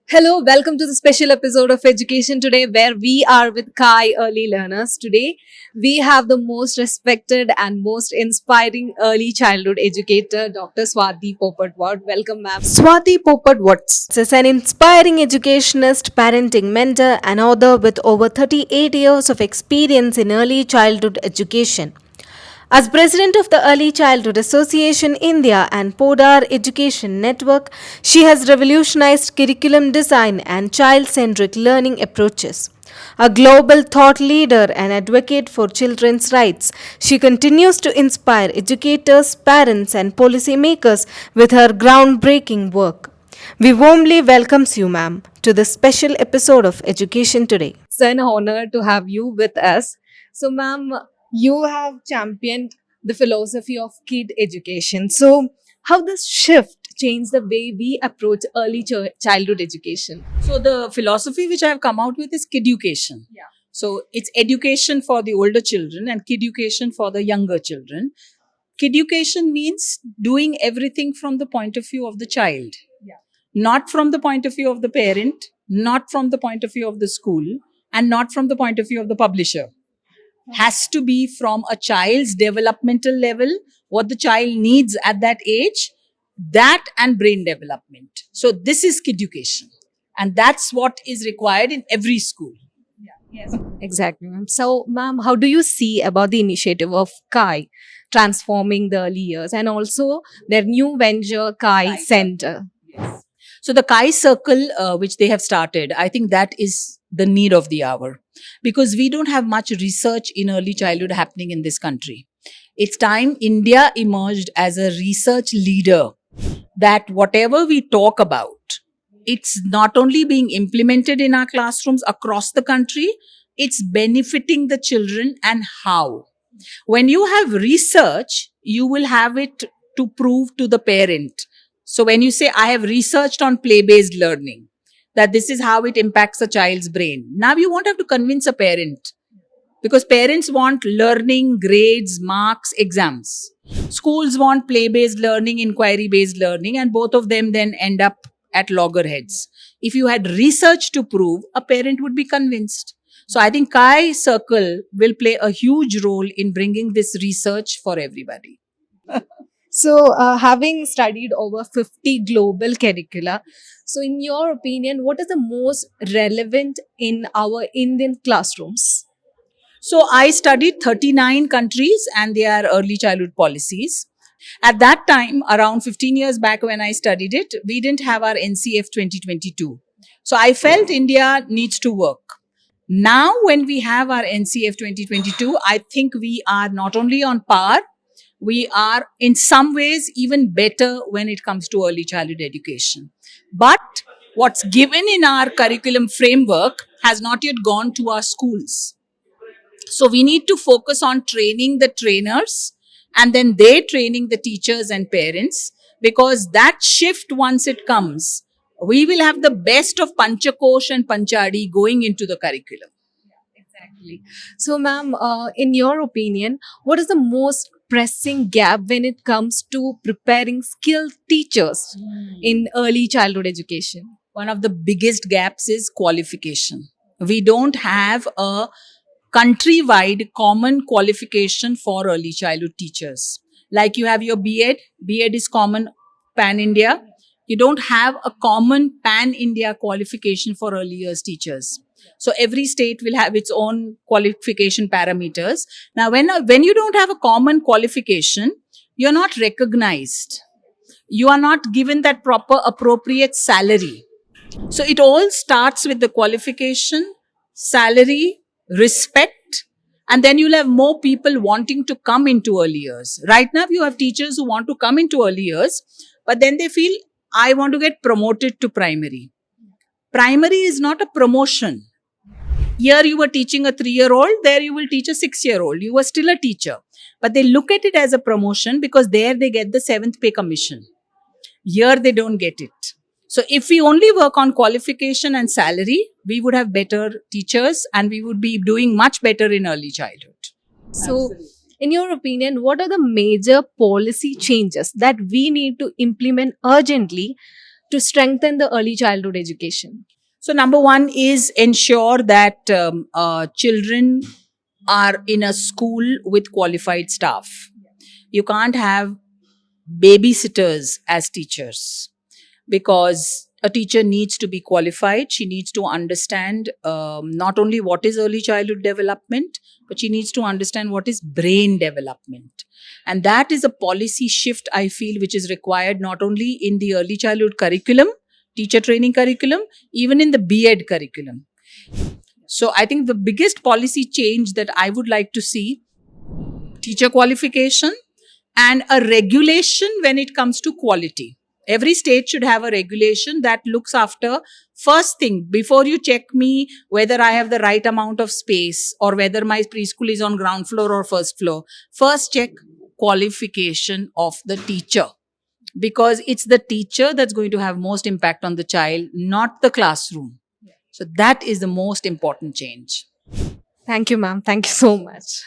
Hello, welcome to the special episode of Education Today, where we are with Kai Early Learners. Today, we have the most respected and most inspiring early childhood educator, Dr. Swati Popatwad. Welcome, ma'am. Swati Popad is an inspiring educationist, parenting mentor, and author with over 38 years of experience in early childhood education. As president of the Early Childhood Association India and Podar Education Network, she has revolutionized curriculum design and child centric learning approaches. A global thought leader and advocate for children's rights, she continues to inspire educators, parents, and policymakers with her groundbreaking work. We warmly welcomes you, ma'am, to this special episode of Education Today. It's an honor to have you with us. So, ma'am, you have championed the philosophy of kid education. So, how does shift change the way we approach early childhood education? So the philosophy which I have come out with is kiducation. Yeah. So it's education for the older children and kiducation for the younger children. Kiducation means doing everything from the point of view of the child. Yeah. Not from the point of view of the parent, not from the point of view of the school, and not from the point of view of the publisher. Has to be from a child's developmental level, what the child needs at that age, that and brain development. So this is kiducation. And that's what is required in every school. Exactly, ma'am. So, ma'am, how do you see about the initiative of Kai transforming the early years and also their new venture, Kai Center? Yes. So the Kai Circle, which they have started, I think that is the need of the hour because we don't have much research in early childhood happening in this country. It's time India emerged as a research leader that whatever we talk about, it's not only being implemented in our classrooms across the country, it's benefiting the children and how. When you have research, you will have it to prove to the parent. So when you say, I have researched on play-based learning, that this is how it impacts a child's brain. Now you won't have to convince a parent because parents want learning, grades, marks, exams. Schools want play-based learning, inquiry-based learning, and both of them then end up at loggerheads. If you had research to prove, a parent would be convinced. So I think Kai Circle will play a huge role in bringing this research for everybody. So, having studied over 50 global curricula, so in your opinion, what is the most relevant in our Indian classrooms? So I studied 39 countries and their early childhood policies. At that time, around 15 years back when I studied it, we didn't have our NCF 2022. So I felt India needs to work. Now, when we have our NCF 2022, I think we are not only on par, we are in some ways even better when it comes to early childhood education. But what's given in our curriculum framework has not yet gone to our schools. So we need to focus on training the trainers and then they training the teachers and parents because that shift, once it comes, we will have the best of Panchakosh and Panchadi going into the curriculum. Exactly. So, ma'am, in your opinion, what is the most pressing gap when it comes to preparing skilled teachers in early childhood education? One of the biggest gaps is qualification. We don't have a countrywide common qualification for early childhood teachers. Like you have your B.Ed. B.Ed is common pan-India. You don't have a common pan-India qualification for early years teachers. So every state will have its own qualification parameters. Now, when you don't have a common qualification, you're not recognized. You are not given that proper appropriate salary. So it all starts with the qualification, salary, respect, and then you'll have more people wanting to come into early years. Right now, you have teachers who want to come into early years, but then they feel, I want to get promoted to primary. Primary is not a promotion. Here you were teaching a 3-year-old, there you will teach a 6-year-old. You were still a teacher. But they look at it as a promotion because there they get the 7th pay commission. Here they don't get it. So if we only work on qualification and salary, we would have better teachers and we would be doing much better in early childhood. So, in your opinion, what are the major policy changes that we need to implement urgently to strengthen the early childhood education? So, number one is ensure that children are in a school with qualified staff. You can't have babysitters as teachers, because a teacher needs to be qualified. She needs to understand not only what is early childhood development, but she needs to understand what is brain development. And that is a policy shift, I feel, which is required not only in the early childhood curriculum, teacher training curriculum, even in the B.Ed curriculum. So I think the biggest policy change that I would like to see, teacher qualification and a regulation when it comes to quality. Every state should have a regulation that looks after, first thing, before you check me whether I have the right amount of space or whether my preschool is on ground floor or first floor, first check qualification of the teacher. Because it's the teacher that's going to have most impact on the child, not the classroom. So that is the most important change. Thank you, ma'am. Thank you so much.